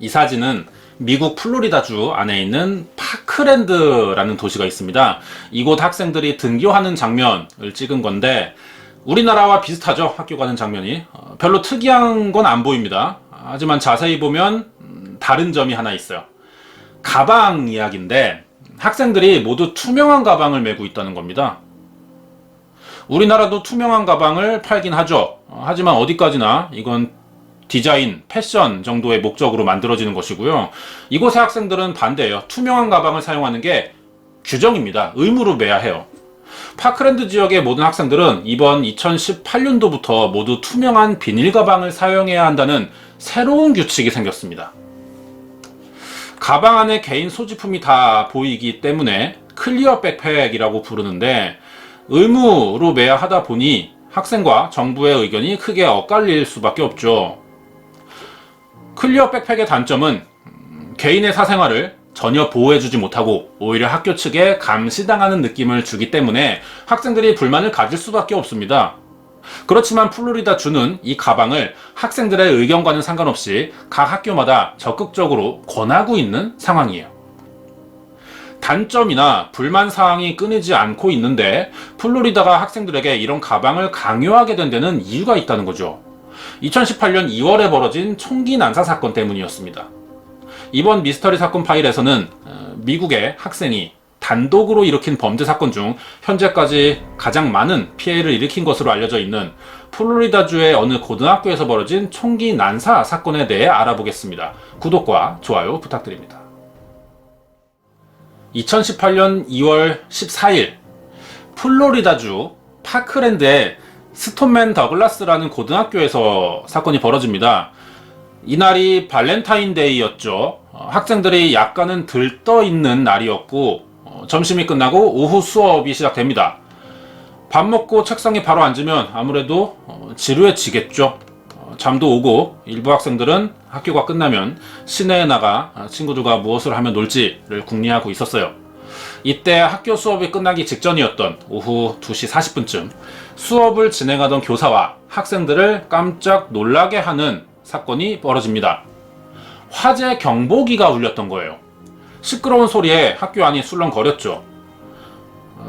이 사진은 미국 플로리다주 안에 있는 파크랜드라는 도시가 있습니다. 이곳 학생들이 등교하는 장면을 찍은 건데 우리나라와 비슷하죠. 학교 가는 장면이. 별로 특이한 건 안 보입니다. 하지만 자세히 보면 다른 점이 하나 있어요. 가방 이야기인데 학생들이 모두 투명한 가방을 메고 있다는 겁니다. 우리나라도 투명한 가방을 팔긴 하죠. 하지만 어디까지나 이건 디자인, 패션 정도의 목적으로 만들어지는 것이고요. 이곳의 학생들은 반대예요. 투명한 가방을 사용하는 게 규정입니다. 의무로 매야 해요. 파크랜드 지역의 모든 학생들은 이번 2018년도부터 모두 투명한 비닐 가방을 사용해야 한다는 새로운 규칙이 생겼습니다. 가방 안에 개인 소지품이 다 보이기 때문에 클리어 백팩이라고 부르는데 의무로 매야 하다 보니 학생과 정부의 의견이 크게 엇갈릴 수밖에 없죠. 클리어 백팩의 단점은 개인의 사생활을 전혀 보호해주지 못하고 오히려 학교 측에 감시당하는 느낌을 주기 때문에 학생들이 불만을 가질 수밖에 없습니다. 그렇지만 플로리다 주는 이 가방을 학생들의 의견과는 상관없이 각 학교마다 적극적으로 권하고 있는 상황이에요. 단점이나 불만 사항이 끊이지 않고 있는데 플로리다가 학생들에게 이런 가방을 강요하게 된 데는 이유가 있다는 거죠. 2018년 2월에 벌어진 총기 난사 사건 때문이었습니다. 이번 미스터리 사건 파일에서는 미국의 학생이 단독으로 일으킨 범죄 사건 중 현재까지 가장 많은 피해를 일으킨 것으로 알려져 있는 플로리다주의 어느 고등학교에서 벌어진 총기 난사 사건에 대해 알아보겠습니다. 구독과 좋아요 부탁드립니다. 2018년 2월 14일 플로리다주 파크랜드의 스톤맨 더글라스라는 고등학교에서 사건이 벌어집니다. 이날이 발렌타인데이였죠. 학생들이 약간은 들떠있는 날이었고 점심이 끝나고 오후 수업이 시작됩니다. 밥 먹고 책상에 바로 앉으면 아무래도 지루해지겠죠. 잠도 오고 일부 학생들은 학교가 끝나면 시내에 나가 친구들과 무엇을 하며 놀지를 궁리하고 있었어요. 이때 학교 수업이 끝나기 직전이었던 오후 2시 40분쯤 수업을 진행하던 교사와 학생들을 깜짝 놀라게 하는 사건이 벌어집니다. 화재 경보기가 울렸던 거예요. 시끄러운 소리에 학교 안이 술렁거렸죠.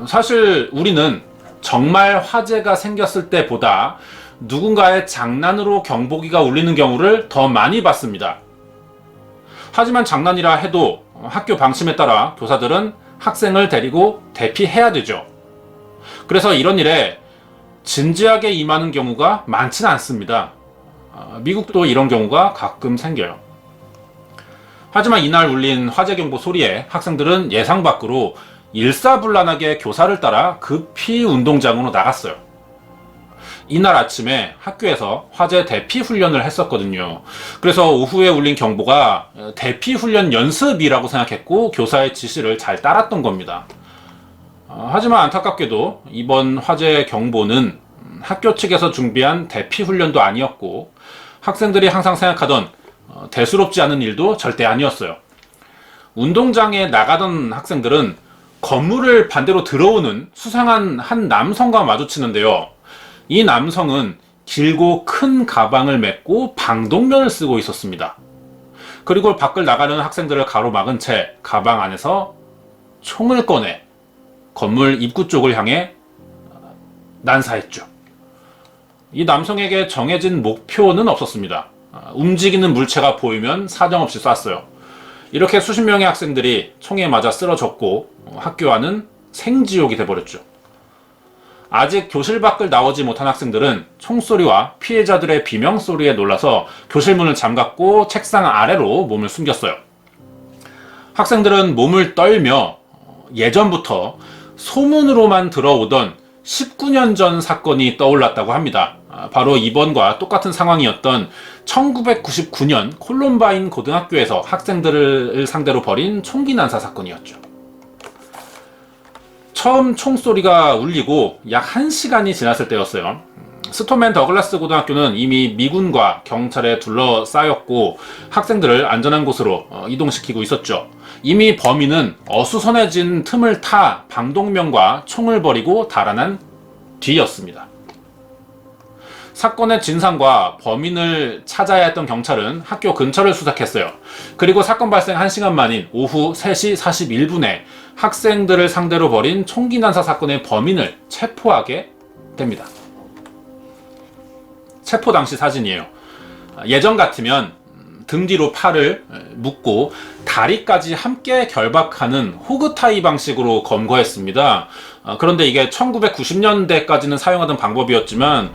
사실 우리는 정말 화재가 생겼을 때보다 누군가의 장난으로 경보기가 울리는 경우를 더 많이 봤습니다. 하지만 장난이라 해도 학교 방침에 따라 교사들은 학생을 데리고 대피해야 되죠. 그래서 이런 일에 진지하게 임하는 경우가 많지는 않습니다. 미국도 이런 경우가 가끔 생겨요. 하지만 이날 울린 화재 경보 소리에 학생들은 예상 밖으로 일사불란하게 교사를 따라 급히 운동장으로 나갔어요. 이날 아침에 학교에서 화재 대피 훈련을 했었거든요. 그래서 오후에 울린 경보가 대피 훈련 연습이라고 생각했고 교사의 지시를 잘 따랐던 겁니다. 하지만 안타깝게도 이번 화재 경보는 학교 측에서 준비한 대피 훈련도 아니었고 학생들이 항상 생각하던 대수롭지 않은 일도 절대 아니었어요. 운동장에 나가던 학생들은 건물을 반대로 들어오는 수상한 한 남성과 마주치는데요. 이 남성은 길고 큰 가방을 메고 방독면을 쓰고 있었습니다. 그리고 밖을 나가는 학생들을 가로막은 채 가방 안에서 총을 꺼내 건물 입구 쪽을 향해 난사했죠. 이 남성에게 정해진 목표는 없었습니다. 움직이는 물체가 보이면 사정없이 쐈어요. 이렇게 수십 명의 학생들이 총에 맞아 쓰러졌고 학교 안은 생지옥이 돼버렸죠. 아직 교실 밖을 나오지 못한 학생들은 총소리와 피해자들의 비명소리에 놀라서 교실 문을 잠갔고 책상 아래로 몸을 숨겼어요. 학생들은 몸을 떨며 예전부터 소문으로만 들어오던 19년 전 사건이 떠올랐다고 합니다. 바로 이번과 똑같은 상황이었던 1999년 콜럼바인 고등학교에서 학생들을 상대로 벌인 총기 난사 사건이었죠. 처음 총소리가 울리고 약 1시간이 지났을 때였어요. 스톤맨 더글라스 고등학교는 이미 미군과 경찰에 둘러싸였고 학생들을 안전한 곳으로 이동시키고 있었죠. 이미 범인은 어수선해진 틈을 타 방독면과 총을 버리고 달아난 뒤였습니다. 사건의 진상과 범인을 찾아야 했던 경찰은 학교 근처를 수색했어요. 그리고 사건 발생 1시간 만인 오후 3시 41분에 학생들을 상대로 벌인 총기 난사 사건의 범인을 체포하게 됩니다. 체포 당시 사진이에요. 예전 같으면 등 뒤로 팔을 묶고 다리까지 함께 결박하는 호그타이 방식으로 검거했습니다. 그런데 이게 1990년대까지는 사용하던 방법이었지만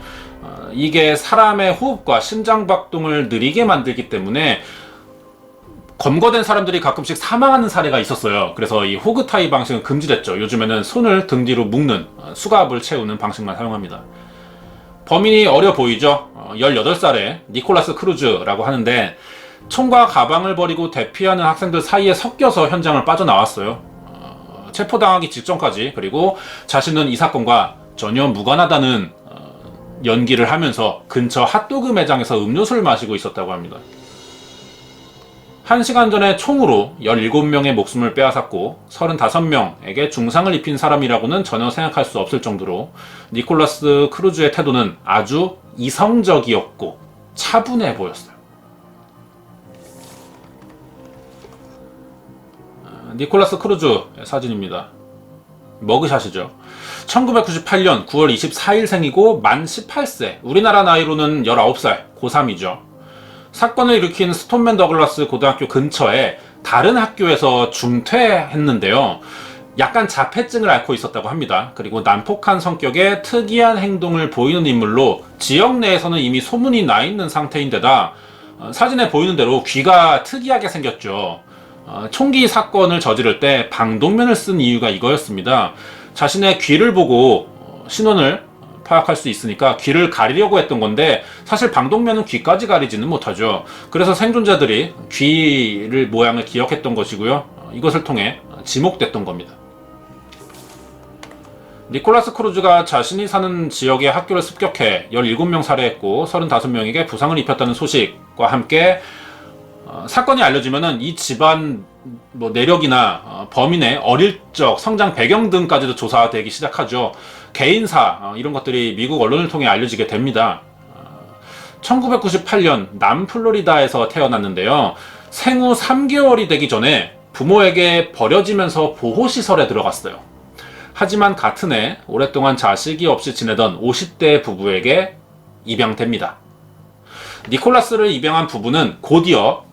이게 사람의 호흡과 심장박동을 느리게 만들기 때문에 검거된 사람들이 가끔씩 사망하는 사례가 있었어요. 그래서 이 호그타이 방식은 금지됐죠. 요즘에는 손을 등 뒤로 묶는 수갑을 채우는 방식만 사용합니다. 범인이 어려 보이죠? 18살의 니콜라스 크루즈라고 하는데 총과 가방을 버리고 대피하는 학생들 사이에 섞여서 현장을 빠져나왔어요. 체포당하기 직전까지, 그리고 자신은 이 사건과 전혀 무관하다는 연기를 하면서 근처 핫도그 매장에서 음료수를 마시고 있었다고 합니다. 1시간 전에 총으로 17명의 목숨을 빼앗았고 35명에게 중상을 입힌 사람이라고는 전혀 생각할 수 없을 정도로 니콜라스 크루즈의 태도는 아주 이성적이었고 차분해 보였어요. 니콜라스 크루즈의 사진입니다. 머그샷이죠. 1998년 9월 24일 생이고 만 18세, 우리나라 나이로는 19살, 고3이죠. 사건을 일으킨 스톤맨 더글라스 고등학교 근처에 다른 학교에서 중퇴했는데요. 약간 자폐증을 앓고 있었다고 합니다. 그리고 난폭한 성격의 특이한 행동을 보이는 인물로 지역 내에서는 이미 소문이 나 있는 상태인데다 사진에 보이는 대로 귀가 특이하게 생겼죠. 총기 사건을 저지를 때 방독면을 쓴 이유가 이거였습니다. 자신의 귀를 보고 신원을 파악할 수 있으니까 귀를 가리려고 했던 건데 사실 방독면은 귀까지 가리지는 못하죠. 그래서 생존자들이 귀를 모양을 기억했던 것이고요. 이것을 통해 지목됐던 겁니다. 니콜라스 크루즈가 자신이 사는 지역의 학교를 습격해 17명 살해했고 35명에게 부상을 입혔다는 소식과 함께 사건이 알려지면은 이 집안 내력이나 범인의 어릴 적 성장 배경 등까지도 조사되기 시작하죠. 개인사 이런 것들이 미국 언론을 통해 알려지게 됩니다. 1998년 남플로리다에서 태어났는데요. 생후 3개월이 되기 전에 부모에게 버려지면서 보호시설에 들어갔어요. 하지만 같은 해 오랫동안 자식이 없이 지내던 50대 부부에게 입양됩니다. 니콜라스를 입양한 부부는 곧이어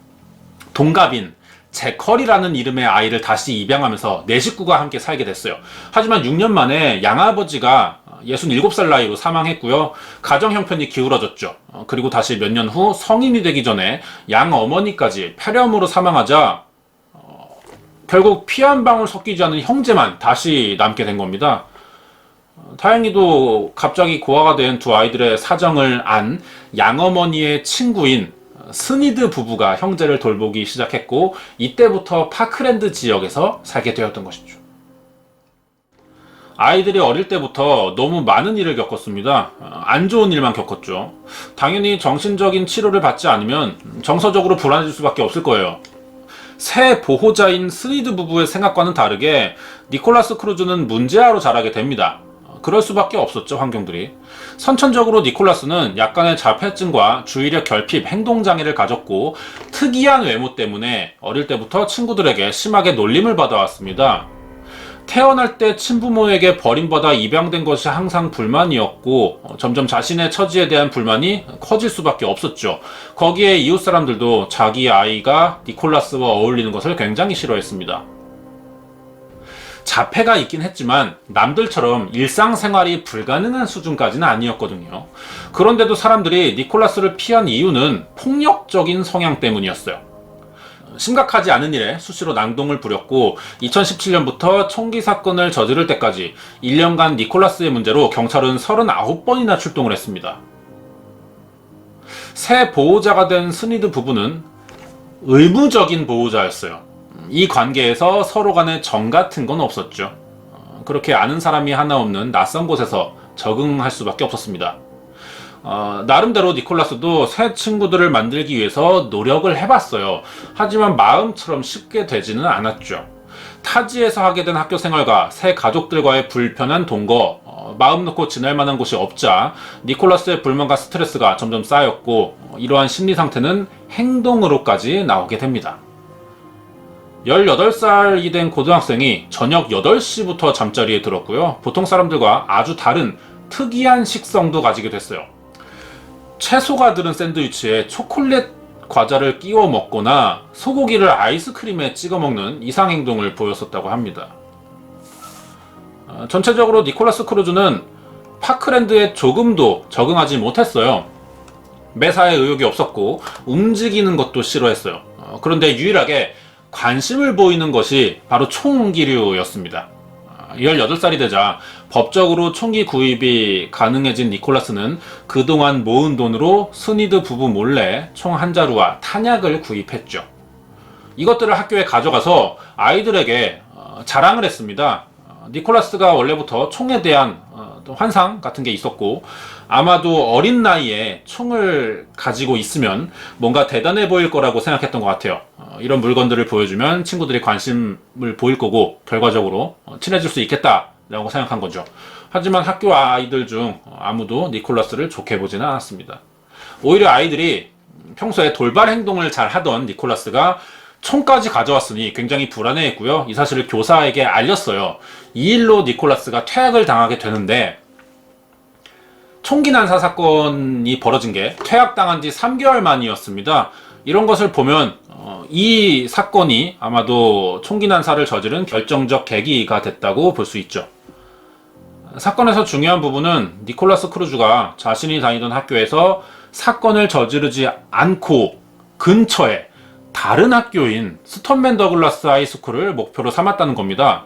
동갑인 제컬이라는 이름의 아이를 다시 입양하면서 네 식구가 함께 살게 됐어요. 하지만 6년 만에 양아버지가 67살 나이로 사망했고요. 가정 형편이 기울어졌죠. 그리고 다시 몇 년 후 성인이 되기 전에 양어머니까지 폐렴으로 사망하자 결국 피 한 방울 섞이지 않은 형제만 다시 남게 된 겁니다. 다행히도 갑자기 고아가 된 두 아이들의 사정을 안 양어머니의 친구인 스니드 부부가 형제를 돌보기 시작했고 이때부터 파크랜드 지역에서 살게 되었던 것이죠. 아이들이 어릴 때부터 너무 많은 일을 겪었습니다. 안 좋은 일만 겪었죠. 당연히 정신적인 치료를 받지 않으면 정서적으로 불안해질 수밖에 없을 거예요. 새 보호자인 스니드 부부의 생각과는 다르게 니콜라스 크루즈는 문제아로 자라게 됩니다. 그럴 수밖에 없었죠, 환경들이. 선천적으로 니콜라스는 약간의 자폐증과 주의력 결핍, 행동장애를 가졌고 특이한 외모 때문에 어릴 때부터 친구들에게 심하게 놀림을 받아왔습니다. 태어날 때 친부모에게 버림받아 입양된 것이 항상 불만이었고 점점 자신의 처지에 대한 불만이 커질 수밖에 없었죠. 거기에 이웃 사람들도 자기 아이가 니콜라스와 어울리는 것을 굉장히 싫어했습니다. 자폐가 있긴 했지만 남들처럼 일상생활이 불가능한 수준까지는 아니었거든요. 그런데도 사람들이 니콜라스를 피한 이유는 폭력적인 성향 때문이었어요. 심각하지 않은 일에 수시로 낭동을 부렸고 2017년부터 총기 사건을 저지를 때까지 1년간 니콜라스의 문제로 경찰은 39번이나 출동을 했습니다. 새 보호자가 된 스니드 부부는 의무적인 보호자였어요. 이 관계에서 서로 간에 정 같은 건 없었죠. 그렇게 아는 사람이 하나 없는 낯선 곳에서 적응할 수밖에 없었습니다. 나름대로 니콜라스도 새 친구들을 만들기 위해서 노력을 해봤어요. 하지만 마음처럼 쉽게 되지는 않았죠. 타지에서 하게 된 학교 생활과 새 가족들과의 불편한 동거, 마음 놓고 지낼 만한 곳이 없자 니콜라스의 불만과 스트레스가 점점 쌓였고 이러한 심리 상태는 행동으로까지 나오게 됩니다. 18살이 된 고등학생이 저녁 8시부터 잠자리에 들었고요. 보통 사람들과 아주 다른 특이한 식성도 가지게 됐어요. 채소가 들은 샌드위치에 초콜릿 과자를 끼워 먹거나 소고기를 아이스크림에 찍어 먹는 이상 행동을 보였었다고 합니다. 전체적으로 니콜라스 크루즈는 파크랜드에 조금도 적응하지 못했어요. 매사에 의욕이 없었고 움직이는 것도 싫어했어요. 그런데 유일하게 관심을 보이는 것이 바로 총기류였습니다. 18살이 되자 법적으로 총기 구입이 가능해진 니콜라스는 그동안 모은 돈으로 스니드 부부 몰래 총 한 자루와 탄약을 구입했죠. 이것들을 학교에 가져가서 아이들에게 자랑을 했습니다. 니콜라스가 원래부터 총에 대한 환상 같은 게 있었고 아마도 어린 나이에 총을 가지고 있으면 뭔가 대단해 보일 거라고 생각했던 것 같아요. 이런 물건들을 보여주면 친구들이 관심을 보일 거고 결과적으로 친해질 수 있겠다라고 생각한 거죠. 하지만 학교 아이들 중 아무도 니콜라스를 좋게 보지는 않았습니다. 오히려 아이들이 평소에 돌발 행동을 잘 하던 니콜라스가 총까지 가져왔으니 굉장히 불안해했고요. 이 사실을 교사에게 알렸어요. 이 일로 니콜라스가 퇴학을 당하게 되는데 총기 난사 사건이 벌어진 게 퇴학당한 지 3개월 만이었습니다. 이런 것을 보면 이 사건이 아마도 총기 난사를 저지른 결정적 계기가 됐다고 볼 수 있죠. 사건에서 중요한 부분은 니콜라스 크루즈가 자신이 다니던 학교에서 사건을 저지르지 않고 근처에 다른 학교인 스톤맨 더글라스 하이스쿨을 목표로 삼았다는 겁니다.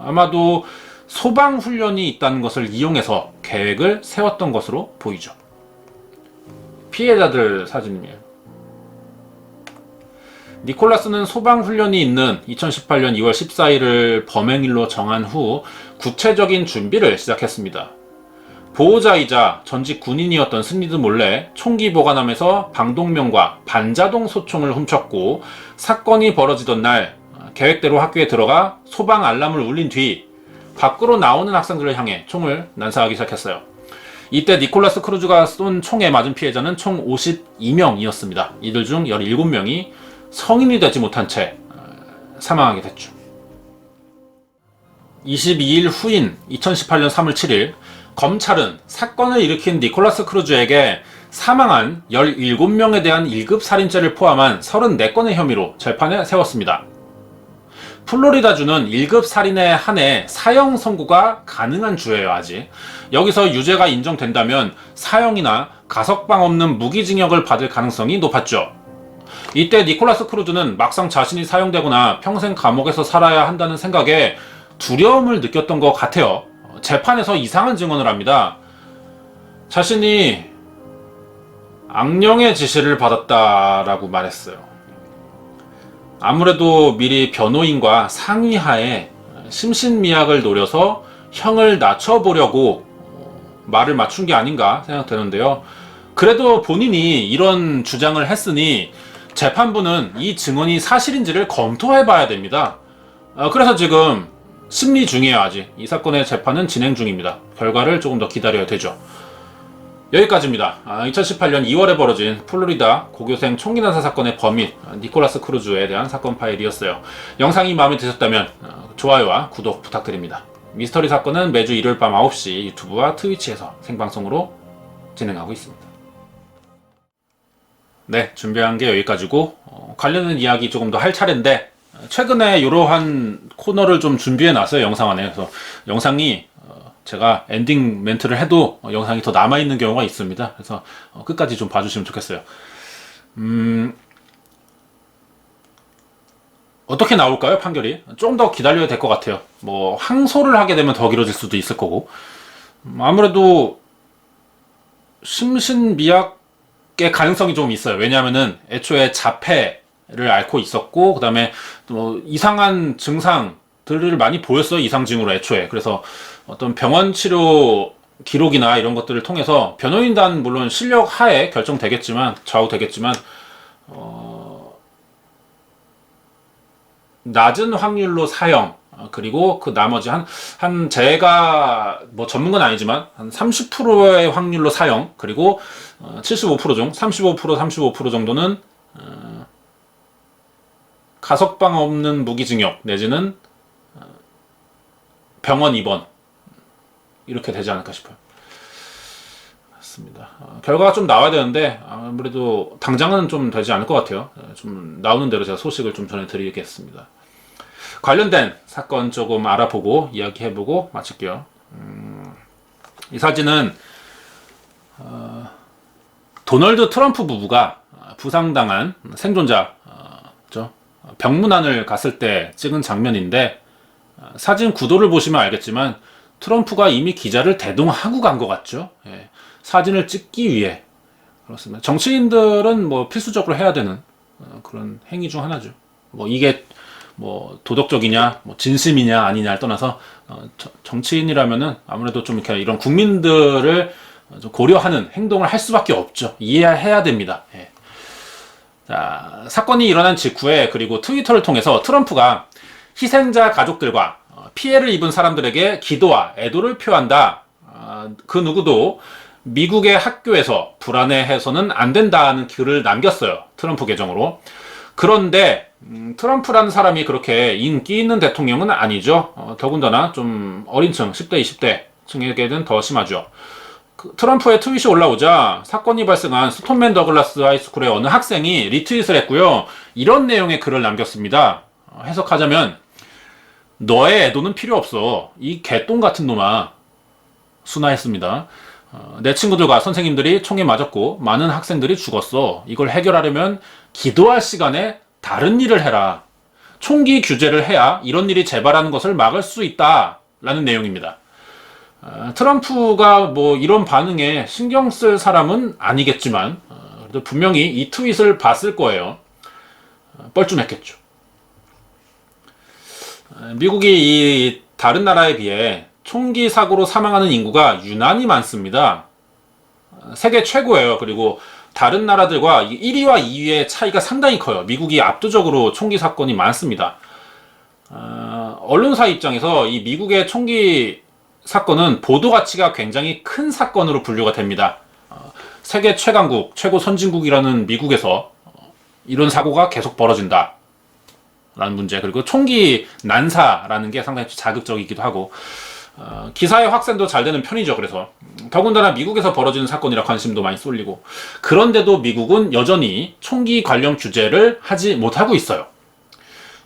아마도 소방훈련이 있다는 것을 이용해서 계획을 세웠던 것으로 보이죠. 피해자들 사진이에요. 니콜라스는 소방훈련이 있는 2018년 2월 14일을 범행일로 정한 후 구체적인 준비를 시작했습니다. 보호자이자 전직 군인이었던 스니드 몰래 총기 보관함에서 방독면과 반자동 소총을 훔쳤고 사건이 벌어지던 날 계획대로 학교에 들어가 소방 알람을 울린 뒤 밖으로 나오는 학생들을 향해 총을 난사하기 시작했어요. 이때 니콜라스 크루즈가 쏜 총에 맞은 피해자는 총 52명이었습니다. 이들 중 17명이 성인이 되지 못한 채 사망하게 됐죠. 22일 후인 2018년 3월 7일 검찰은 사건을 일으킨 니콜라스 크루즈에게 사망한 17명에 대한 1급 살인죄를 포함한 34건의 혐의로 재판에 세웠습니다. 플로리다주는 1급 살인에 한해 사형 선고가 가능한 주예요, 아직. 여기서 유죄가 인정된다면 사형이나 가석방 없는 무기징역을 받을 가능성이 높았죠. 이때 니콜라스 크루즈는 막상 자신이 사형되거나 평생 감옥에서 살아야 한다는 생각에 두려움을 느꼈던 것 같아요. 재판에서 이상한 증언을 합니다. 자신이 악령의 지시를 받았다라고 말했어요. 아무래도 미리 변호인과 상의하에 심신미약을 노려서 형을 낮춰보려고 말을 맞춘 게 아닌가 생각되는데요. 그래도 본인이 이런 주장을 했으니 재판부는 이 증언이 사실인지를 검토해봐야 됩니다. 그래서 지금 심리 중이에요. 아직 이 사건의 재판은 진행 중입니다. 결과를 조금 더 기다려야 되죠. 여기까지입니다. 2018년 2월에 벌어진 플로리다 고교생 총기 난사 사건의 범인 니콜라스 크루즈에 대한 사건 파일이었어요. 영상이 마음에 드셨다면 좋아요와 구독 부탁드립니다. 미스터리 사건은 매주 일요일 밤 9시 유튜브와 트위치에서 생방송으로 진행하고 있습니다. 네, 준비한 게 여기까지고 관련된 이야기 조금 더 할 차례인데 최근에 이러한 코너를 좀 준비해 놨어요. 영상 안에. 그래서 영상이 제가 엔딩 멘트를 해도 영상이 더 남아있는 경우가 있습니다. 그래서 끝까지 좀 봐주시면 좋겠어요. 어떻게 나올까요, 판결이? 좀 더 기다려야 될 것 같아요. 뭐 항소를 하게 되면 더 길어질 수도 있을 거고 아무래도 심신미약의 가능성이 좀 있어요. 왜냐하면은 애초에 자폐를 앓고 있었고 그 다음에 또 이상한 증상들을 많이 보였어요. 이상징후로 애초에. 그래서 어떤 병원 치료 기록이나 이런 것들을 통해서 변호인단 물론 실력 하에 결정되겠지만 좌우되겠지만 낮은 확률로 사형 그리고 그 나머지 한 제가 뭐 전문가는 아니지만 한 30%의 확률로 사형, 그리고 75% 중 35% 정도는 가석방 없는 무기징역 내지는 병원 입원, 이렇게 되지 않을까 싶어요. 맞습니다. 결과가 좀 나와야 되는데 아무래도 당장은 좀 되지 않을 것 같아요. 좀 나오는 대로 제가 소식을 좀 전해드리겠습니다. 관련된 사건 조금 알아보고 이야기해보고 마칠게요. 이 사진은 도널드 트럼프 부부가 부상당한 생존자 병문안을 갔을 때 찍은 장면인데, 사진 구도를 보시면 알겠지만 트럼프가 이미 기자를 대동하고 간 것 같죠. 예, 사진을 찍기 위해. 그렇습니다. 정치인들은 뭐 필수적으로 해야 되는 그런 행위 중 하나죠. 뭐 이게 뭐 도덕적이냐, 뭐 진심이냐 아니냐를 떠나서 정치인이라면은 아무래도 좀 이렇게 이런 국민들을 좀 고려하는 행동을 할 수밖에 없죠. 이해해야 됩니다. 예. 자, 사건이 일어난 직후에, 그리고 트위터를 통해서 트럼프가 희생자 가족들과 피해를 입은 사람들에게 기도와 애도를 표한다. 그 누구도 미국의 학교에서 불안해해서는 안 된다는 글을 남겼어요. 트럼프 계정으로. 그런데 트럼프라는 사람이 그렇게 인기 있는 대통령은 아니죠. 더군다나 좀 어린 층, 10대, 20대 층에게는 더 심하죠. 트럼프의 트윗이 올라오자 사건이 발생한 스톤맨 더글라스 하이스쿨의 어느 학생이 리트윗을 했고요. 이런 내용의 글을 남겼습니다. 해석하자면, 너의 애도는 필요 없어. 이 개똥 같은 놈아. 순화했습니다. 내 친구들과 선생님들이 총에 맞았고 많은 학생들이 죽었어. 이걸 해결하려면 기도할 시간에 다른 일을 해라. 총기 규제를 해야 이런 일이 재발하는 것을 막을 수 있다. 라는 내용입니다. 트럼프가 뭐 이런 반응에 신경 쓸 사람은 아니겠지만 그래도 분명히 이 트윗을 봤을 거예요. 뻘쭘했겠죠. 미국이 이 다른 나라에 비해 총기 사고로 사망하는 인구가 유난히 많습니다. 세계 최고예요. 그리고 다른 나라들과 1위와 2위의 차이가 상당히 커요. 미국이 압도적으로 총기 사건이 많습니다. 언론사 입장에서 이 미국의 총기 사건은 보도 가치가 굉장히 큰 사건으로 분류가 됩니다. 세계 최강국, 최고 선진국이라는 미국에서 이런 사고가 계속 벌어진다 라는 문제, 그리고 총기 난사라는 게 상당히 자극적이기도 하고, 기사의 확산도 잘 되는 편이죠. 그래서 더군다나 미국에서 벌어지는 사건이라 관심도 많이 쏠리고, 그런데도 미국은 여전히 총기 관련 규제를 하지 못하고 있어요.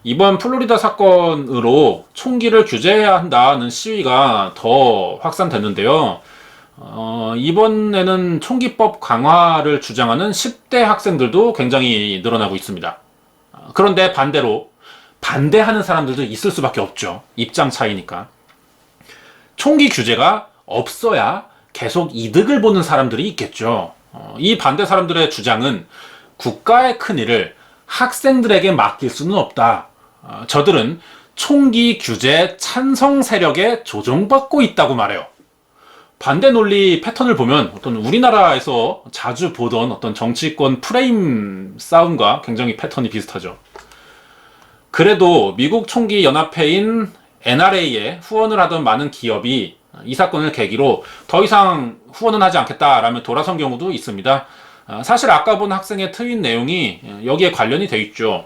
이번 플로리다 사건으로 총기를 규제해야 한다는 시위가 더 확산됐는데요. 이번에는 총기법 강화를 주장하는 10대 학생들도 굉장히 늘어나고 있습니다. 그런데 반대로 반대하는 사람들도 있을 수밖에 없죠. 입장 차이니까. 총기 규제가 없어야 계속 이득을 보는 사람들이 있겠죠. 이 반대 사람들의 주장은 국가의 큰일을 학생들에게 맡길 수는 없다. 저들은 총기 규제 찬성 세력에 조종받고 있다고 말해요. 반대 논리 패턴을 보면 어떤 우리나라에서 자주 보던 어떤 정치권 프레임 싸움과 굉장히 패턴이 비슷하죠. 그래도 미국 총기 연합회인 NRA에 후원을 하던 많은 기업이 이 사건을 계기로 더 이상 후원은 하지 않겠다라며 돌아선 경우도 있습니다. 사실 아까 본 학생의 트윗 내용이 여기에 관련이 돼 있죠.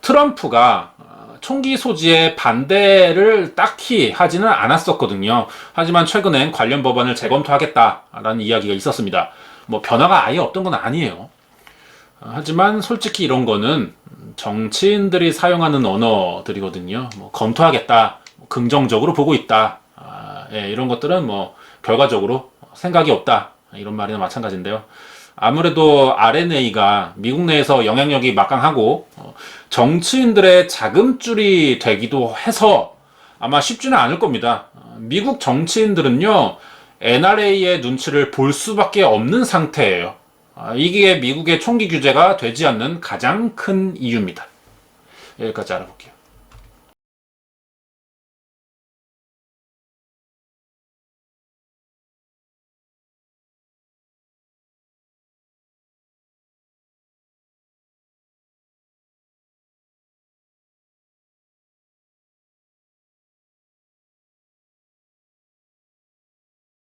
트럼프가 총기 소지에 반대를 딱히 하지는 않았었거든요. 하지만 최근엔 관련 법안을 재검토하겠다라는 이야기가 있었습니다. 뭐 변화가 아예 없던 건 아니에요. 하지만 솔직히 이런 거는 정치인들이 사용하는 언어들이거든요. 뭐 검토하겠다, 긍정적으로 보고 있다, 예, 이런 것들은 뭐 결과적으로 생각이 없다, 이런 말이나 마찬가지인데요. 아무래도 RNA가 미국 내에서 영향력이 막강하고 정치인들의 자금줄이 되기도 해서 아마 쉽지는 않을 겁니다. 미국 정치인들은요, NRA의 눈치를 볼 수밖에 없는 상태예요. 이게 미국의 총기 규제가 되지 않는 가장 큰 이유입니다. 여기까지 알아볼게요.